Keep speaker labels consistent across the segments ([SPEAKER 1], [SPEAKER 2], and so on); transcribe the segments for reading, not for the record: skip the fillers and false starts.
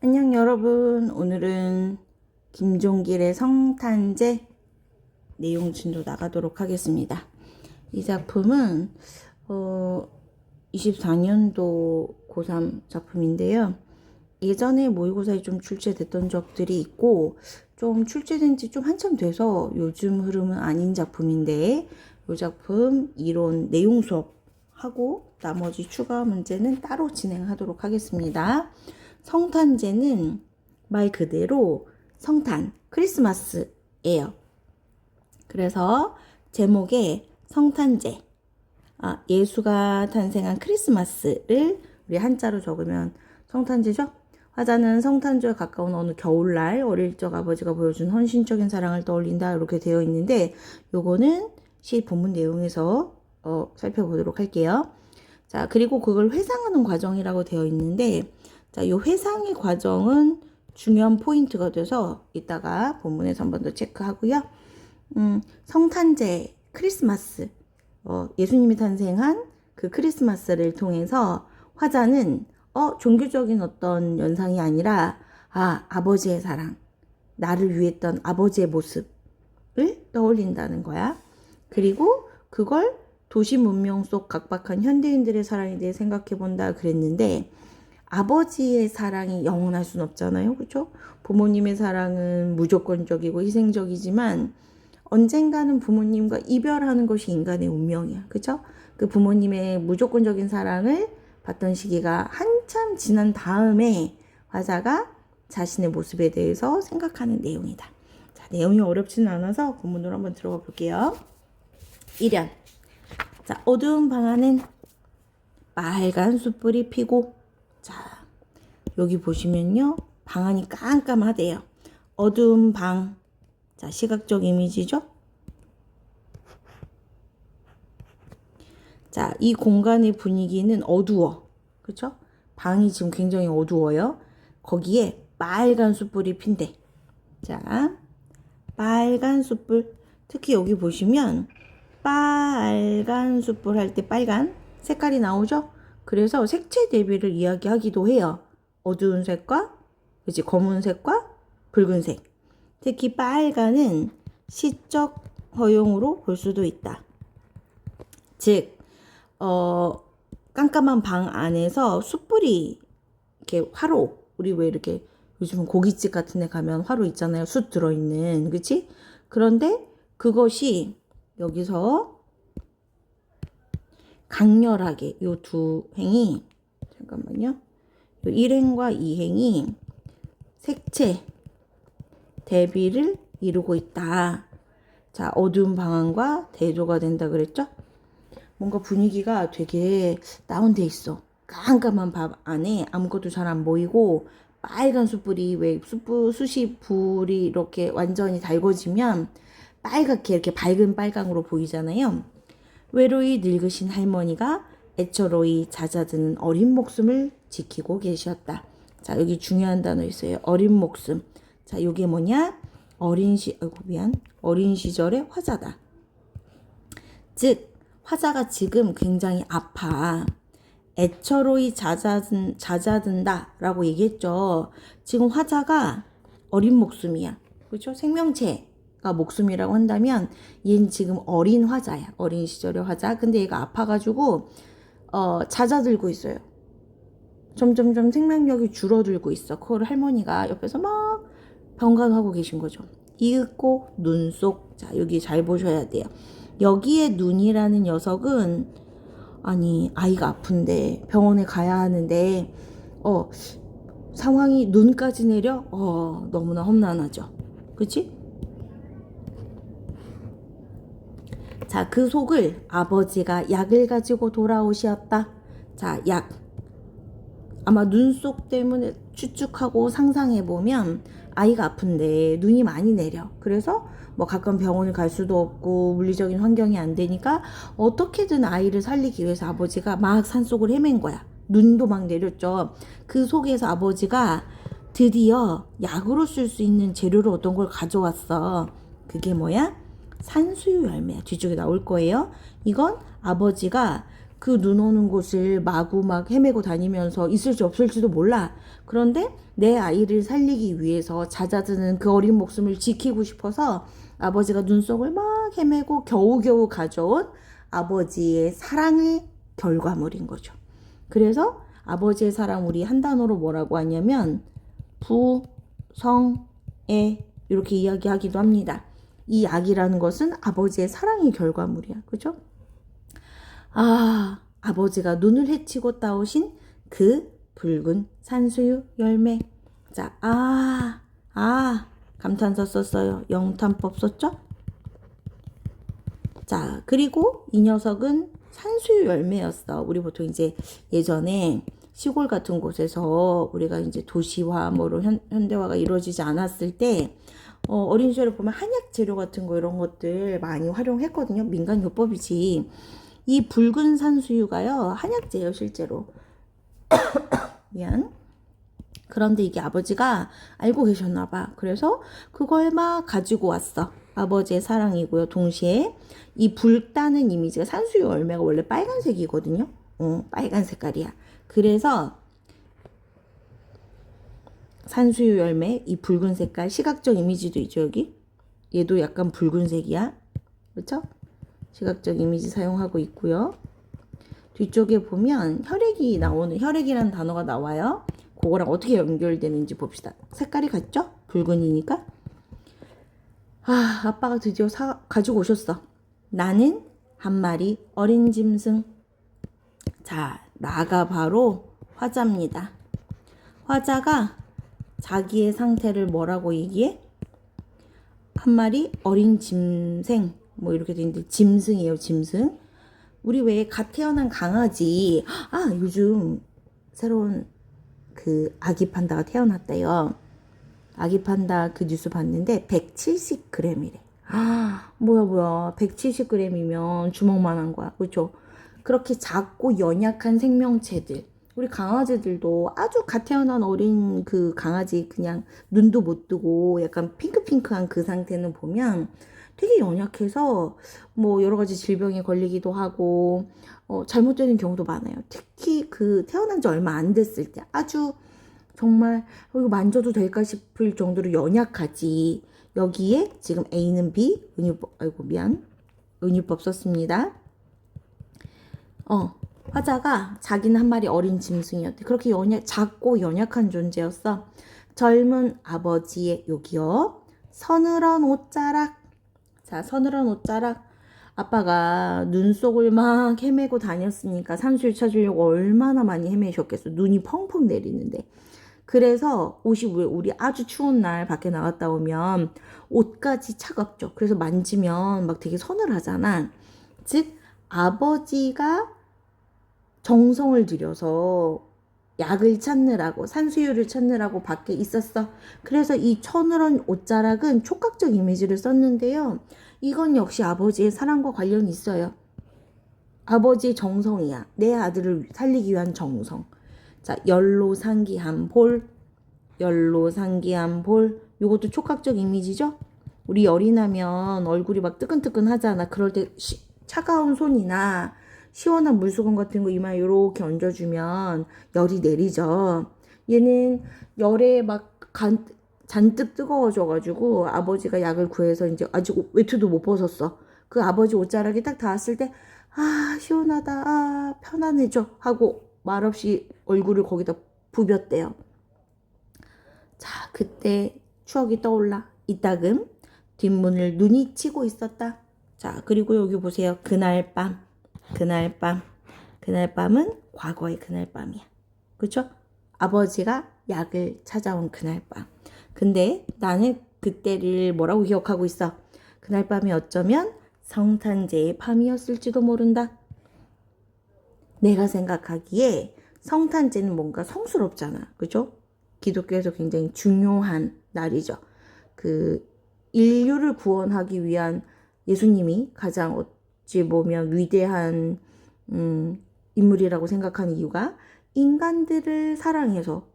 [SPEAKER 1] 안녕 여러분. 오늘은 김종길의 성탄제 내용 진도 나가도록 하겠습니다. 이 작품은 24년도 고3 작품인데요. 예전에 모의고사에 좀 출제됐던 적들이 있고 좀 출제된 지 좀 한참 돼서 요즘 흐름은 아닌 작품인데 이 작품 이론 내용 수업하고 나머지 추가 문제는 따로 진행하도록 하겠습니다. 성탄제는 말 그대로 성탄, 크리스마스예요. 그래서 제목에 성탄제, 예수가 탄생한 크리스마스를 우리 한자로 적으면 성탄제죠? 화자는 성탄절에 가까운 어느 겨울날 어릴 적 아버지가 보여준 헌신적인 사랑을 떠올린다 이렇게 되어 있는데 요거는 시 본문 내용에서 살펴보도록 할게요. 자, 그리고 그걸 회상하는 과정이라고 되어 있는데 자, 요 회상의 과정은 중요한 포인트가 돼서 이따가 본문에서 한 번 더 체크하고요. 성탄제, 크리스마스, 예수님이 탄생한 그 크리스마스를 통해서 화자는 종교적인 어떤 연상이 아니라 아버지의 사랑, 나를 위했던 아버지의 모습을 떠올린다는 거야. 그리고 그걸 도시 문명 속 각박한 현대인들의 사랑에 대해 생각해 본다 그랬는데 아버지의 사랑이 영원할 순 없잖아요. 그렇죠? 부모님의 사랑은 무조건적이고 희생적이지만 언젠가는 부모님과 이별하는 것이 인간의 운명이야. 그렇죠? 그 부모님의 무조건적인 사랑을 받던 시기가 한참 지난 다음에 화자가 자신의 모습에 대해서 생각하는 내용이다. 자, 내용이 어렵지는 않아서 본문으로 한번 들어가 볼게요. 1연. 자, 어두운 방 안엔 빨간 숯불이 피고 자, 여기 보시면요. 방 안이 깜깜하대요. 어두운 방. 자, 시각적 이미지죠? 자, 이 공간의 분위기는 어두워. 그쵸? 방이 지금 굉장히 어두워요. 거기에 빨간 숯불이 핀대. 자, 빨간 숯불. 특히 여기 보시면 빨간 숯불 할 때 빨간 색깔이 나오죠? 그래서 색채 대비를 이야기하기도 해요. 어두운 색과 그치, 검은색과 붉은색. 특히 빨간은 시적 허용으로 볼 수도 있다. 즉 깜깜한 방 안에서 숯불이 이렇게 화로, 우리 왜 이렇게 요즘은 고깃집 같은 데 가면 화로 있잖아요. 숯 들어있는, 그치? 그런데 그것이 여기서 강렬하게 요 두 행이 잠깐만요. 요 1행과 2행이 색채 대비를 이루고 있다. 자, 어두운 방안과 대조가 된다 그랬죠? 뭔가 분위기가 되게 다운돼 있어. 깜깜한 방 안에 아무것도 잘 안 보이고 빨간 숯불이 왜 숯이 불이 이렇게 완전히 달궈지면 빨갛게 이렇게 밝은 빨강으로 보이잖아요. 외로이 늙으신 할머니가 애처로이 잦아드는 어린 목숨을 지키고 계셨다. 자, 여기 중요한 단어 있어요. 어린 목숨. 자, 요게 뭐냐? 어린 시절의 화자다. 즉, 화자가 지금 굉장히 아파. 애처로이 잦아든다 라고 얘기했죠. 지금 화자가 어린 목숨이야. 그렇죠? 생명체가 목숨이라고 한다면 얘는 지금 어린 화자야. 어린 시절의 화자. 근데 얘가 아파가지고 잦아들고 있어요. 점점점 생명력이 줄어들고 있어. 그걸 할머니가 옆에서 막 병간하고 계신 거죠. 이윽고 눈 속. 자, 여기 잘 보셔야 돼요. 여기에 눈이라는 녀석은 아이가 아픈데 병원에 가야 하는데 상황이 눈까지 내려 너무나 험난하죠. 그치? 자, 그 속을 아버지가 약을 가지고 돌아오셨다. 자, 약. 아마 눈 속 때문에 추측하고 상상해보면 아이가 아픈데 눈이 많이 내려. 그래서 뭐 가까운 병원을 갈 수도 없고 물리적인 환경이 안 되니까 어떻게든 아이를 살리기 위해서 아버지가 막 산속을 헤맨 거야. 눈도 막 내렸죠. 그 속에서 아버지가 드디어 약으로 쓸 수 있는 재료를 어떤 걸 가져왔어. 그게 뭐야? 산수유 열매야. 뒤쪽에 나올 거예요. 이건 아버지가 그 눈 오는 곳을 마구 막 헤매고 다니면서 있을지 없을지도 몰라. 그런데 내 아이를 살리기 위해서 잦아드는 그 어린 목숨을 지키고 싶어서 아버지가 눈 속을 막 헤매고 겨우겨우 가져온 아버지의 사랑의 결과물인 거죠. 그래서 아버지의 사랑 우리 한 단어로 뭐라고 하냐면 부성애 이렇게 이야기하기도 합니다. 이 약이라는 것은 아버지의 사랑의 결과물이야. 그죠? 아버지가 눈을 헤치고 따오신 그 붉은 산수유 열매. 자, 감탄사 썼어요. 영탄법 썼죠? 자, 그리고 이 녀석은 산수유 열매였어. 우리 보통 이제 예전에 시골 같은 곳에서 우리가 이제 도시화, 뭐로 현대화가 이루어지지 않았을 때, 어린 시절에 보면 한약 재료 같은 거 이런 것들 많이 활용했거든요. 민간요법이지. 이 붉은 산수유가요, 한약재예요, 실제로. 미안. 그런데 이게 아버지가 알고 계셨나 봐. 그래서 그걸 막 가지고 왔어. 아버지의 사랑이고요. 동시에 이 붉다는 이미지가 산수유 열매가 원래 빨간색이거든요. 빨간 색깔이야. 그래서 산수유 열매 이 붉은 색깔 시각적 이미지도 있죠. 여기 얘도 약간 붉은색이야. 그렇죠? 시각적 이미지 사용하고 있고요. 뒤쪽에 보면 혈액이 나오는, 혈액이라는 단어가 나와요. 그거랑 어떻게 연결되는지 봅시다. 색깔이 같죠? 붉은이니까. 아빠가 드디어 가지고 오셨어. 나는 한 마리 어린 짐승. 자, 나가 바로 화자입니다. 화자가 자기의 상태를 뭐라고 얘기해? 한 마리 어린 짐승. 뭐 이렇게 돼 있는데 짐승이에요, 짐승. 우리 왜 갓 태어난 강아지, 요즘 새로운 그 아기 판다가 태어났대요. 아기 판다 그 뉴스 봤는데 170g이래. 뭐야 170g이면 주먹만한 거야. 그렇죠? 그렇게 작고 연약한 생명체들, 우리 강아지들도 아주 갓 태어난 어린 그 강아지 그냥 눈도 못 뜨고 약간 핑크핑크한 그 상태는 보면 되게 연약해서 뭐 여러 가지 질병에 걸리기도 하고 잘못되는 경우도 많아요. 특히 그 태어난 지 얼마 안 됐을 때 아주 정말 이거 만져도 될까 싶을 정도로 연약하지. 여기에 지금 A는 B, 은유법 썼습니다. 화자가 자기는 한 마리 어린 짐승이었대. 그렇게 작고 연약한 존재였어. 젊은 아버지의 여기요. 서늘한 옷자락. 자, 서늘한 옷자락. 아빠가 눈 속을 막 헤매고 다녔으니까 산수유 찾으려고 얼마나 많이 헤매셨겠어. 눈이 펑펑 내리는데. 그래서 옷이 우리 아주 추운 날 밖에 나갔다 오면 옷까지 차갑죠. 그래서 만지면 막 되게 서늘하잖아. 즉 아버지가 정성을 들여서 약을 찾느라고 산수유를 찾느라고 밖에 있었어. 그래서 이 서늘한 옷자락은 촉각적 이미지를 썼는데요. 이건 역시 아버지의 사랑과 관련이 있어요. 아버지의 정성이야. 내 아들을 살리기 위한 정성. 자, 연로상기한 볼, 연로상기한 볼. 요것도 촉각적 이미지죠? 우리 열이 나면 얼굴이 막 뜨끈뜨끈 하잖아. 그럴 때 차가운 손이나 시원한 물수건 같은 거 이마에 이렇게 얹어주면 열이 내리죠. 얘는 열에 막 잔뜩 뜨거워져가지고 아버지가 약을 구해서 이제 아직 외투도 못 벗었어. 그 아버지 옷자락이 딱 닿았을 때 시원하다, 편안해져 하고 말없이 얼굴을 거기다 부볐대요. 자, 그때 추억이 떠올라. 이따금 뒷문을 눈이 치고 있었다. 자, 그리고 여기 보세요. 그날 밤은 과거의 그날 밤이야. 그쵸? 아버지가 약을 찾아온 그날 밤. 근데 나는 그때를 뭐라고 기억하고 있어? 그날 밤이 어쩌면 성탄제의 밤이었을지도 모른다. 내가 생각하기에 성탄제는 뭔가 성스럽잖아. 그죠? 기독교에서 굉장히 중요한 날이죠. 그 인류를 구원하기 위한 예수님이 가장 어찌 보면 위대한 인물이라고 생각하는 이유가 인간들을 사랑해서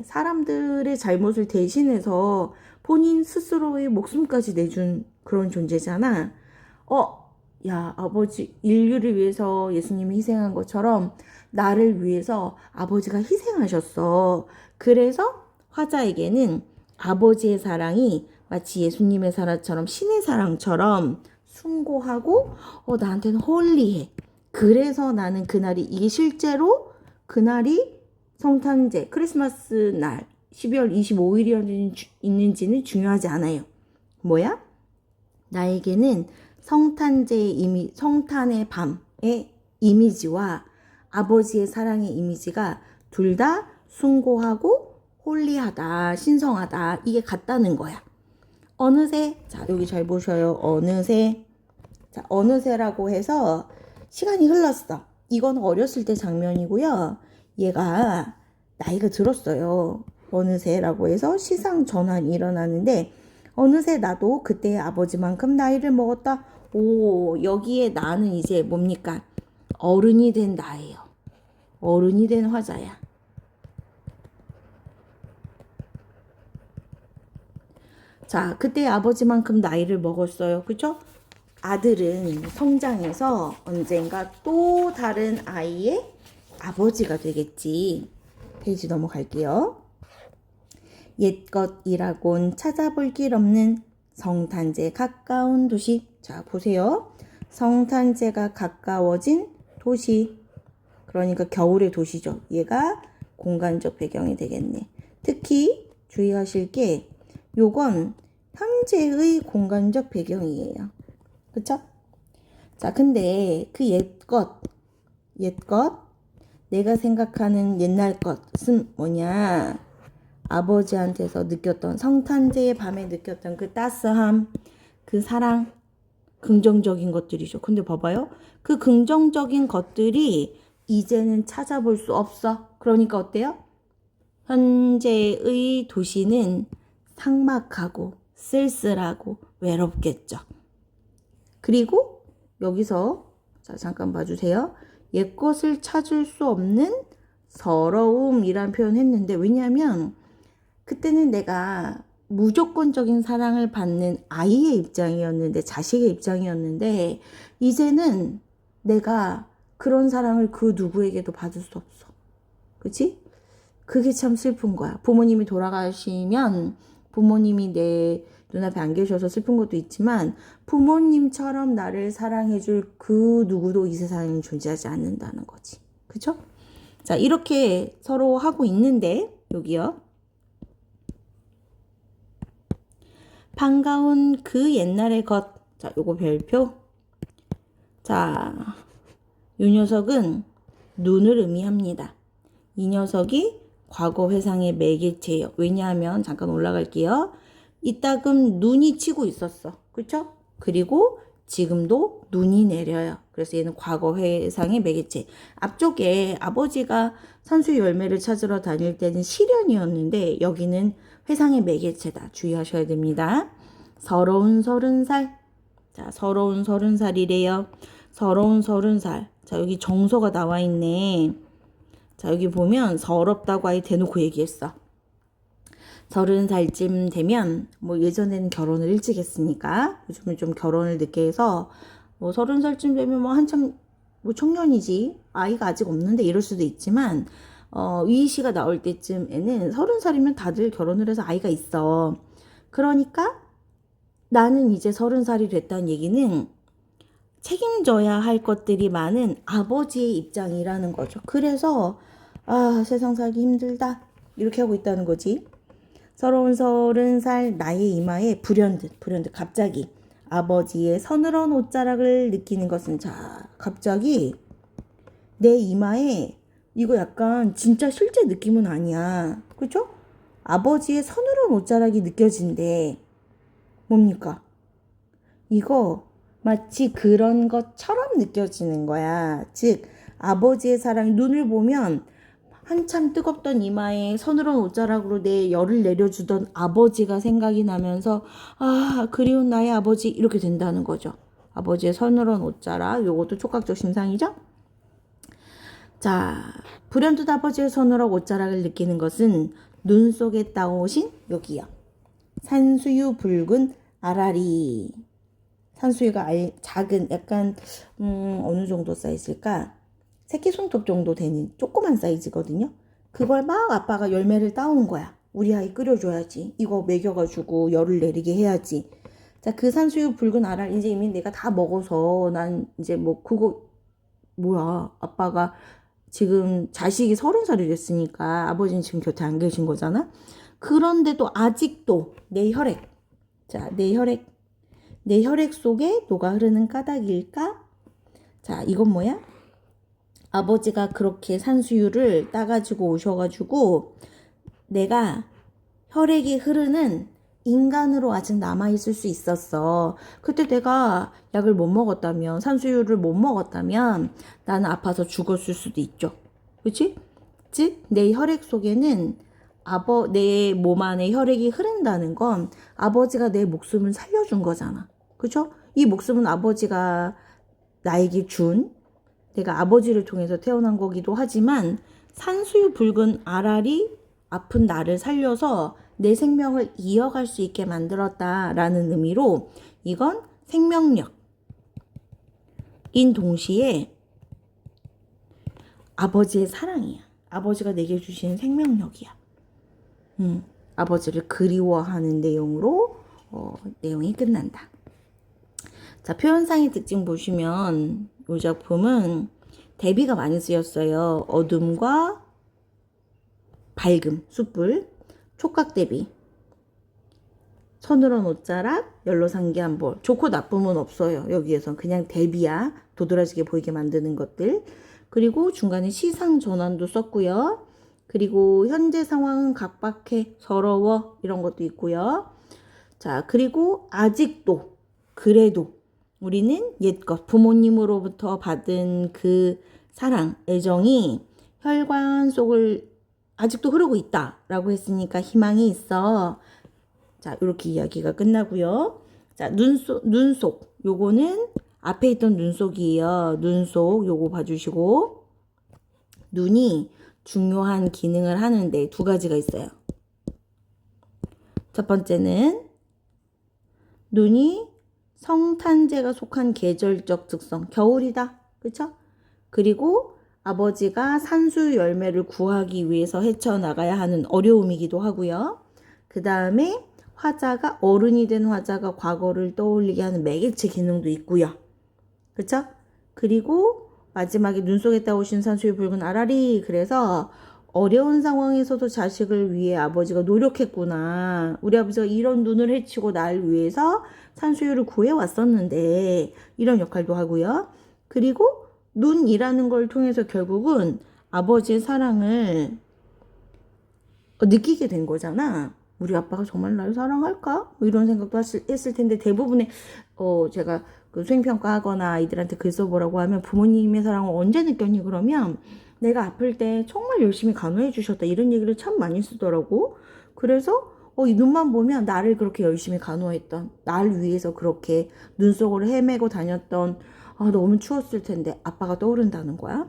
[SPEAKER 1] 사람들의 잘못을 대신해서 본인 스스로의 목숨까지 내준 그런 존재잖아. 야, 아버지, 인류를 위해서 예수님이 희생한 것처럼 나를 위해서 아버지가 희생하셨어. 그래서 화자에게는 아버지의 사랑이 마치 예수님의 사랑처럼 신의 사랑처럼 숭고하고 나한테는 홀리해. 그래서 나는 그날이 이게 실제로 그날이 성탄제 크리스마스 날 12월 25일이었는지는 중요하지 않아요. 뭐야? 나에게는 성탄의 밤의 이미지와 아버지의 사랑의 이미지가 둘 다 숭고하고 홀리하다, 신성하다, 이게 같다는 거야. 어느새, 자, 여기 잘 보셔요. 어느새. 자, 어느새라고 해서 시간이 흘렀어. 이건 어렸을 때 장면이고요. 얘가 나이가 들었어요. 어느새라고 해서 시상 전환이 일어나는데, 어느새 나도 그때의 아버지만큼 나이를 먹었다. 오, 여기에 나는 이제 뭡니까? 어른이 된 나예요. 어른이 된 화자야. 자, 그때 아버지만큼 나이를 먹었어요. 그죠? 아들은 성장해서 언젠가 또 다른 아이의 아버지가 되겠지. 페이지 넘어갈게요. 옛것이라곤 찾아볼 길 없는 성탄제 가까운 도시. 자, 보세요. 성탄제가 가까워진 도시. 그러니까 겨울의 도시죠. 얘가 공간적 배경이 되겠네. 특히 주의하실 게 요건 현재의 공간적 배경이에요. 그쵸? 자, 근데 그 옛것, 내가 생각하는 옛날 것은 뭐냐? 아버지한테서 느꼈던, 성탄제의 밤에 느꼈던 그 따스함, 그 사랑, 긍정적인 것들이죠. 근데 봐봐요. 그 긍정적인 것들이 이제는 찾아볼 수 없어. 그러니까 어때요? 현재의 도시는 삭막하고 쓸쓸하고 외롭겠죠. 그리고 여기서 자, 잠깐 봐주세요. 옛것을 찾을 수 없는 서러움이란 표현 했는데, 왜냐하면 그때는 내가 무조건적인 사랑을 받는 아이의 입장이었는데, 자식의 입장이었는데, 이제는 내가 그런 사랑을 그 누구에게도 받을 수 없어. 그치? 그게 참 슬픈 거야. 부모님이 돌아가시면 부모님이 내 눈앞에 안 계셔서 슬픈 것도 있지만, 부모님처럼 나를 사랑해줄 그 누구도 이 세상에 존재하지 않는다는 거지. 그쵸? 자, 이렇게 서로 하고 있는데, 여기요. 반가운 그 옛날의 것. 자, 요거 별표. 자, 요 녀석은 눈을 의미합니다. 이 녀석이 과거 회상의 매개체예요. 왜냐하면 잠깐 올라갈게요. 이따금 눈이 치고 있었어. 그렇죠? 그리고 지금도 눈이 내려요. 그래서 얘는 과거 회상의 매개체. 앞쪽에 아버지가 산수 열매를 찾으러 다닐 때는 시련이었는데 여기는 회상의 매개체다. 주의하셔야 됩니다. 서러운 30살. 자, 서러운 30살이래요. 서러운 30살. 자, 여기 정서가 나와 있네. 자, 여기 보면 서럽다고 아예 대놓고 얘기했어. 30살쯤 되면, 뭐 예전에는 결혼을 일찍 했으니까 요즘은 좀 결혼을 늦게 해서 뭐 30살쯤 되면 뭐 한참 뭐 청년이지, 아이가 아직 없는데 이럴 수도 있지만 위희 씨가 나올 때쯤에는 30살이면 다들 결혼을 해서 아이가 있어. 그러니까 나는 이제 30살이 됐다는 얘기는 책임져야 할 것들이 많은 아버지의 입장이라는 거죠. 그래서 세상 살기 힘들다 이렇게 하고 있다는 거지. 서러운 30살 나의 이마에 불현듯 갑자기 아버지의 서늘한 옷자락을 느끼는 것은, 자, 갑자기 내 이마에 이거 약간 진짜 실제 느낌은 아니야. 그렇죠? 아버지의 서늘한 옷자락이 느껴진대. 뭡니까? 이거 마치 그런 것처럼 느껴지는 거야. 즉 아버지의 사랑이, 눈을 보면 한참 뜨겁던 이마에 서늘한 옷자락으로 내 열을 내려주던 아버지가 생각이 나면서 그리운 나의 아버지, 이렇게 된다는 거죠. 아버지의 서늘한 옷자락, 요것도 촉각적 심상이죠. 자, 불현듯 아버지의 서늘한 옷자락을 느끼는 것은 눈 속에 따오신 여기요. 산수유 붉은 아라리. 산수유가 작은 약간 어느 정도 사이즈일까? 새끼손톱 정도 되는 조그만 사이즈거든요. 그걸 막 아빠가 열매를 따온 거야. 우리 아이 끓여줘야지. 이거 먹여가지고 열을 내리게 해야지. 자, 그 산수유 붉은 알알 이제 이미 내가 다 먹어서 난 이제 뭐 그거 뭐야. 아빠가 지금 자식이 30살이 됐으니까 아버지는 지금 곁에 안 계신 거잖아. 그런데도 아직도 내 혈액. 자, 내 혈액 속에 녹아 흐르는 까닭일까? 자, 이건 뭐야? 아버지가 그렇게 산수유를 따가지고 오셔가지고 내가 혈액이 흐르는 인간으로 아직 남아있을 수 있었어. 그때 내가 약을 못 먹었다면, 산수유를 못 먹었다면 나는 아파서 죽었을 수도 있죠. 그치? 즉, 내 혈액 속에는 내 몸 안에 혈액이 흐른다는 건 아버지가 내 목숨을 살려준 거잖아. 그죠? 이 목숨은 아버지가 나에게 준, 내가 아버지를 통해서 태어난 거기도 하지만 산수유 붉은 알알이 아픈 나를 살려서 내 생명을 이어갈 수 있게 만들었다라는 의미로 이건 생명력인 동시에 아버지의 사랑이야. 아버지가 내게 주신 생명력이야. 아버지를 그리워하는 내용으로 내용이 끝난다. 자, 표현상의 특징 보시면 이 작품은 대비가 많이 쓰였어요. 어둠과 밝음, 숯불, 촉각 대비, 서늘한 옷자락, 연로상기 한 볼. 좋고 나쁨은 없어요. 여기에선 그냥 대비야. 도드라지게 보이게 만드는 것들. 그리고 중간에 시상 전환도 썼고요. 그리고 현재 상황은 각박해, 서러워 이런 것도 있고요. 자, 그리고 아직도, 그래도 우리는 옛것, 부모님으로부터 받은 그 사랑, 애정이 혈관 속을 아직도 흐르고 있다라고 했으니까 희망이 있어. 자, 이렇게 이야기가 끝나고요. 자, 눈속. 요거는 앞에 있던 눈속이에요. 눈속 요거 봐주시고, 눈이 중요한 기능을 하는데 두 가지가 있어요. 첫 번째는 눈이 성탄제가 속한 계절적 특성, 겨울이다. 그쵸? 그리고 아버지가 산수 열매를 구하기 위해서 헤쳐나가야 하는 어려움이기도 하고요. 그 다음에 화자가, 어른이 된 화자가 과거를 떠올리게 하는 매개체 기능도 있고요. 그쵸? 그리고 마지막에 눈 속에 따오신 산수유 붉은 알알이, 그래서 어려운 상황에서도 자식을 위해 아버지가 노력했구나. 우리 아버지가 이런 눈을 헤치고 날 위해서 산수유를 구해왔었는데 이런 역할도 하고요. 그리고 눈이라는 걸 통해서 결국은 아버지의 사랑을 느끼게 된 거잖아. 우리 아빠가 정말 나를 사랑할까? 뭐 이런 생각도 했을 텐데 대부분의 제가 그 수행평가 하거나 아이들한테 글 써보라고 하면 부모님의 사랑을 언제 느꼈니? 그러면 내가 아플 때 정말 열심히 간호해 주셨다 이런 얘기를 참 많이 쓰더라고. 그래서 이 눈만 보면 나를 그렇게 열심히 간호했던, 날 위해서 그렇게 눈 속으로 헤매고 다녔던, 너무 추웠을 텐데 아빠가 떠오른다는 거야.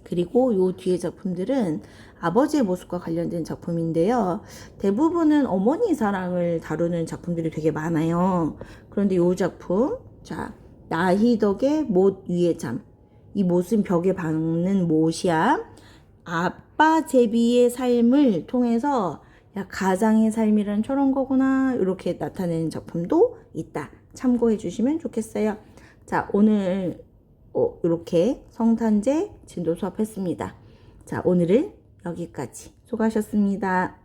[SPEAKER 1] 그리고 요 뒤에 작품들은 아버지의 모습과 관련된 작품인데요. 대부분은 어머니 사랑을 다루는 작품들이 되게 많아요. 그런데 요 작품, 자, 나희덕의 못 위의 잠. 이 못은 벽에 박는 못이야. 아빠 제비의 삶을 통해서 야, 가장의 삶이란 저런 거구나 이렇게 나타내는 작품도 있다. 참고해 주시면 좋겠어요. 자, 오늘 이렇게 성탄제 진도 수업했습니다. 자, 오늘은 여기까지. 수고하셨습니다.